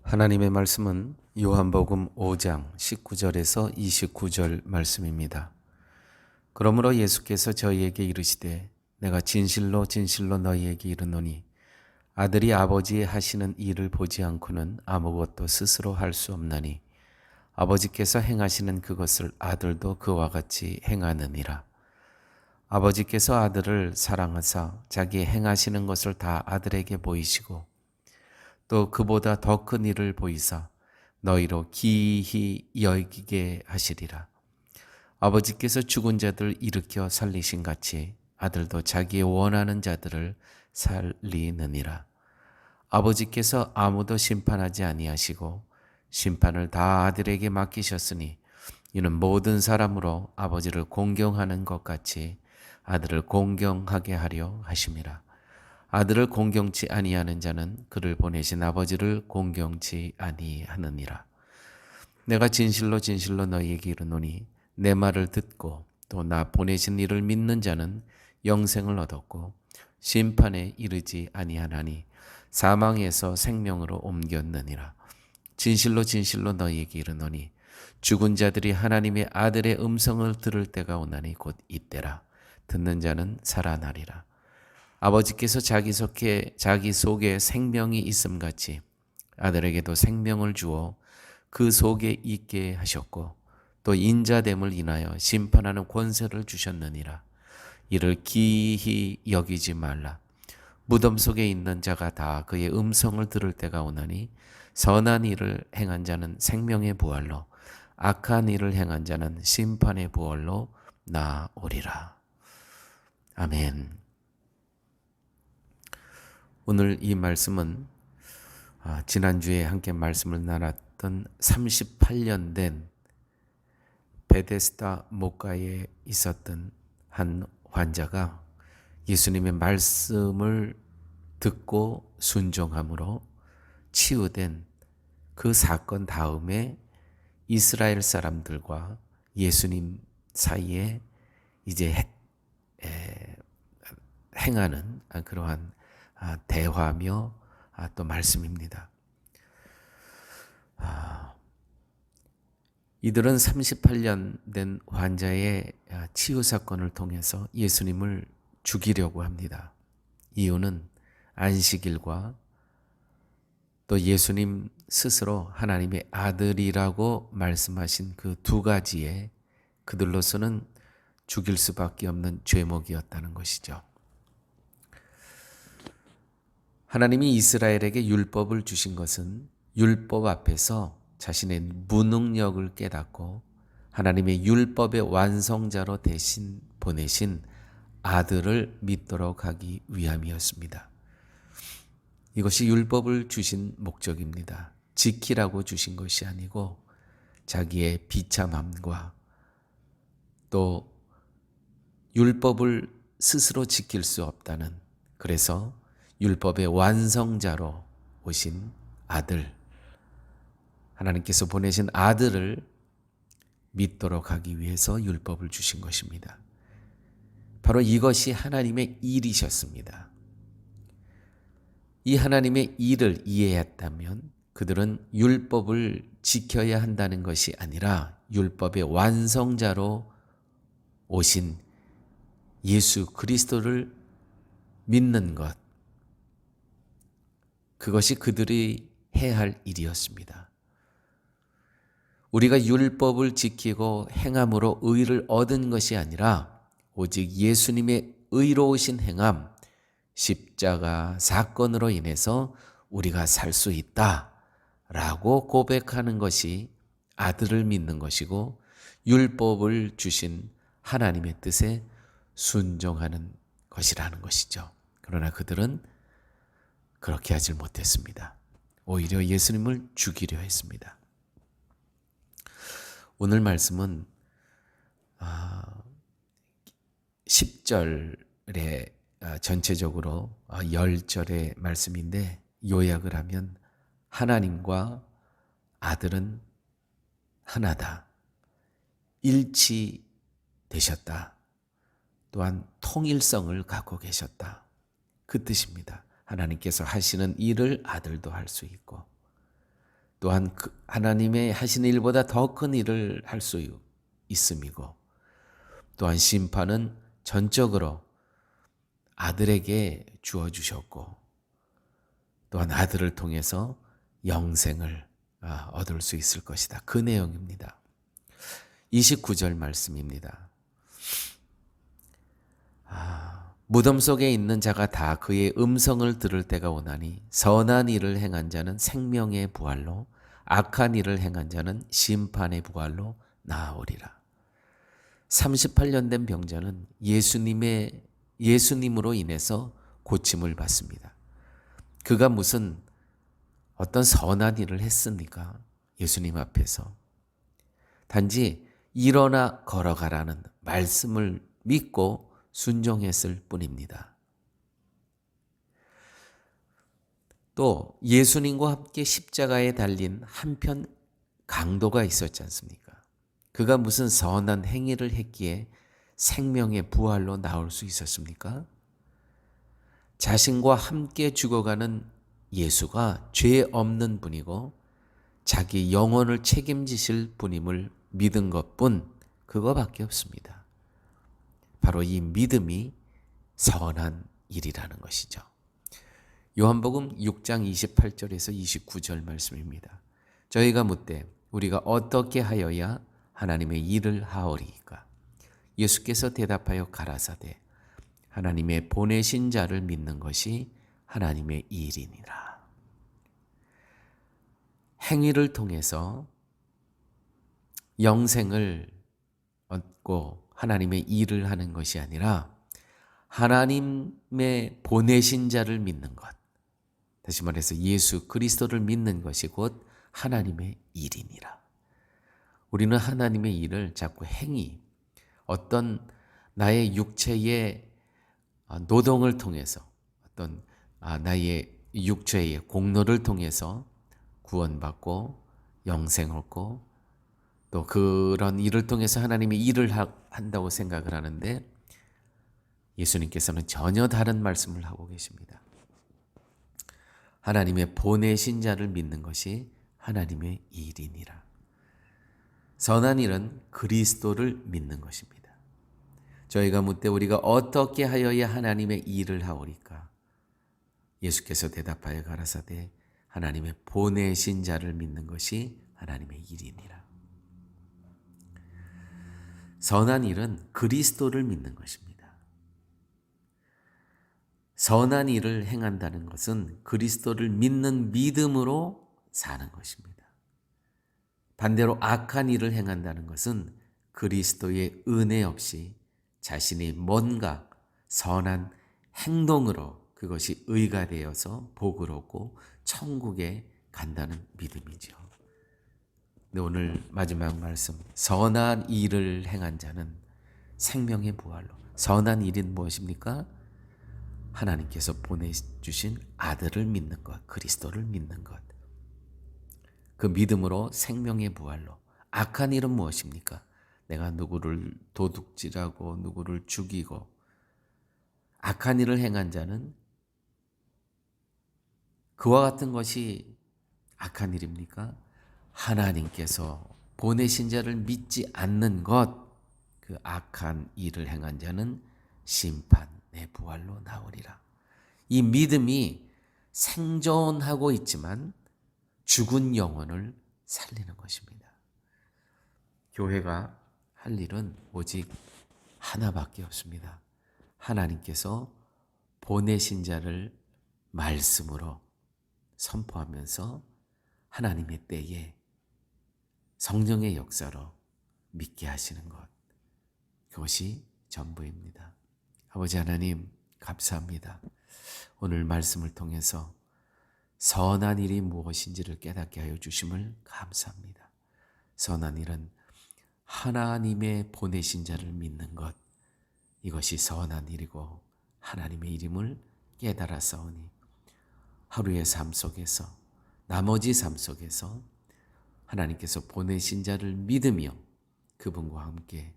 하나님의 말씀은 요한복음 5장 19절에서 29절 말씀입니다. 그러므로 예수께서 저희에게 이르시되 내가 진실로 진실로 너희에게 이르노니 아들이 아버지의 하시는 일을 보지 않고는 아무것도 스스로 할 수 없나니 아버지께서 행하시는 그것을 아들도 그와 같이 행하느니라. 아버지께서 아들을 사랑하사 자기 행하시는 것을 다 아들에게 보이시고 또 그보다 더 큰 일을 보이사 너희로 기이히 여기게 하시리라. 아버지께서 죽은 자들 일으켜 살리신 같이 아들도 자기의 원하는 자들을 살리느니라. 아버지께서 아무도 심판하지 아니하시고 심판을 다 아들에게 맡기셨으니 이는 모든 사람으로 아버지를 공경하는 것 같이 아들을 공경하게 하려 하심이라. 아들을 공경치 아니하는 자는 그를 보내신 아버지를 공경치 아니하느니라. 내가 진실로 진실로 너희에게 이르노니 내 말을 듣고 또 나 보내신 이를 믿는 자는 영생을 얻었고 심판에 이르지 아니하나니 사망에서 생명으로 옮겼느니라. 진실로 진실로 너희에게 이르노니 죽은 자들이 하나님의 아들의 음성을 들을 때가 오나니 곧 이때라. 듣는 자는 살아나리라. 아버지께서 자기 속에 생명이 있음같이 아들에게도 생명을 주어 그 속에 있게 하셨고 또 인자됨을 인하여 심판하는 권세를 주셨느니라. 이를 기이히 여기지 말라. 무덤 속에 있는 자가 다 그의 음성을 들을 때가 오나니 선한 일을 행한 자는 생명의 부활로 악한 일을 행한 자는 심판의 부활로 나오리라. 아멘. 오늘 이 말씀은 지난주에 함께 말씀을 나눴던 38년 된 베데스다 목가에 있었던 한 환자가 예수님의 말씀을 듣고 순종함으로 치유된 그 사건 다음에 이스라엘 사람들과 예수님 사이에 이제 행하는 그러한 대화며 또 말씀입니다. 이들은 38년 된 환자의 치유 사건을 통해서 예수님을 죽이려고 합니다. 이유는 안식일과 또 예수님 스스로 하나님의 아들이라고 말씀하신 그 두 가지에 그들로서는 죽일 수밖에 없는 죄목이었다는 것이죠. 하나님이 이스라엘에게 율법을 주신 것은 율법 앞에서 자신의 무능력을 깨닫고 하나님의 율법의 완성자로 대신 보내신 아들을 믿도록 하기 위함이었습니다. 이것이 율법을 주신 목적입니다. 지키라고 주신 것이 아니고 자기의 비참함과 또 율법을 스스로 지킬 수 없다는, 그래서 율법의 완성자로 오신 아들, 하나님께서 보내신 아들을 믿도록 하기 위해서 율법을 주신 것입니다. 바로 이것이 하나님의 일이셨습니다. 이 하나님의 일을 이해했다면 그들은 율법을 지켜야 한다는 것이 아니라 율법의 완성자로 오신 예수 그리스도를 믿는 것, 그것이 그들이 해야 할 일이었습니다. 우리가 율법을 지키고 행함으로 의를 얻은 것이 아니라 오직 예수님의 의로우신 행함, 십자가 사건으로 인해서 우리가 살 수 있다라고 고백하는 것이 아들을 믿는 것이고 율법을 주신 하나님의 뜻에 순종하는 것이라는 것이죠. 그러나 그들은 그렇게 하질 못했습니다. 오히려 예수님을 죽이려 했습니다. 오늘 말씀은 10절에 전체적으로 10절의 말씀인데 요약을 하면 하나님과 아들은 하나다. 일치되셨다. 또한 통일성을 갖고 계셨다. 그 뜻입니다. 하나님께서 하시는 일을 아들도 할 수 있고 또한 하나님의 하시는 일보다 더 큰 일을 할 수 있음이고, 또한 심판은 전적으로 아들에게 주어주셨고, 또한 아들을 통해서 영생을 얻을 수 있을 것이다. 그 내용입니다. 29절 말씀입니다. 무덤 속에 있는 자가 다 그의 음성을 들을 때가 오나니 선한 일을 행한 자는 생명의 부활로, 악한 일을 행한 자는 심판의 부활로 나아오리라. 38년 된 병자는 예수님으로 인해서 고침을 받습니다. 그가 무슨 어떤 선한 일을 했습니까? 예수님 앞에서. 단지 일어나 걸어가라는 말씀을 믿고 순종했을 뿐입니다. 또 예수님과 함께 십자가에 달린 한편 강도가 있었지 않습니까? 그가 무슨 선한 행위를 했기에 생명의 부활로 나올 수 있었습니까? 자신과 함께 죽어가는 예수가 죄 없는 분이고 자기 영혼을 책임지실 분임을 믿은 것뿐, 그거밖에 없습니다. 바로 이 믿음이 선한 일이라는 것이죠. 요한복음 6장 28절에서 29절 말씀입니다. 저희가 묻되 우리가 어떻게 하여야 하나님의 일을 하오리이까? 예수께서 대답하여 가라사대 하나님의 보내신 자를 믿는 것이 하나님의 일이니라. 행위를 통해서 영생을 얻고 하나님의 일을 하는 것이 아니라 하나님의 보내신 자를 믿는 것, 다시 말해서 예수 그리스도를 믿는 것이 곧 하나님의 일이니라. 우리는 하나님의 일을 자꾸 행위, 어떤 나의 육체의 노동을 통해서, 어떤 나의 육체의 공로를 통해서 구원받고 영생 얻고 또 그런 일을 통해서 하나님이 일을 한다고 생각을 하는데, 예수님께서는 전혀 다른 말씀을 하고 계십니다. 하나님의 보내신 자를 믿는 것이 하나님의 일이니라. 선한 일은 그리스도를 믿는 것입니다. 저희가 묻되 우리가 어떻게 하여야 하나님의 일을 하오리까? 예수께서 대답하여 가라사대 하나님의 보내신 자를 믿는 것이 하나님의 일이니라. 선한 일은 그리스도를 믿는 것입니다. 선한 일을 행한다는 것은 그리스도를 믿는 믿음으로 사는 것입니다. 반대로 악한 일을 행한다는 것은 그리스도의 은혜 없이 자신이 뭔가 선한 행동으로 그것이 의가 되어서 복을 얻고 천국에 간다는 믿음이죠. 근데 오늘 마지막 말씀, 선한 일을 행한 자는 생명의 부활로. 선한 일은 무엇입니까? 하나님께서 보내주신 아들을 믿는 것, 그리스도를 믿는 것. 그 믿음으로 생명의 부활로. 악한 일은 무엇입니까? 내가 누구를 도둑질하고 누구를 죽이고. 악한 일을 행한 자는 그와 같은 것이 악한 일입니까? 하나님께서 보내신 자를 믿지 않는 것, 그 악한 일을 행한 자는 심판의 부활로 나오리라. 이 믿음이 생존하고 있지만 죽은 영혼을 살리는 것입니다. 교회가 할 일은 오직 하나밖에 없습니다. 하나님께서 보내신 자를 말씀으로 선포하면서 하나님의 때에 성령의 역사로 믿게 하시는 것, 그것이 전부입니다. 아버지 하나님 감사합니다. 오늘 말씀을 통해서 선한 일이 무엇인지를 깨닫게 하여 주심을 감사합니다. 선한 일은 하나님의 보내신 자를 믿는 것, 이것이 선한 일이고 하나님의 이름을 깨달았사오니 하루의 삶 속에서, 나머지 삶 속에서 하나님께서 보내신 자를 믿으며 그분과 함께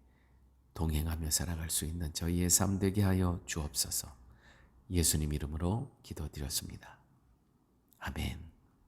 동행하며 살아갈 수 있는 저희의 삶 되게 하여 주옵소서. 예수님 이름으로 기도드렸습니다. 아멘.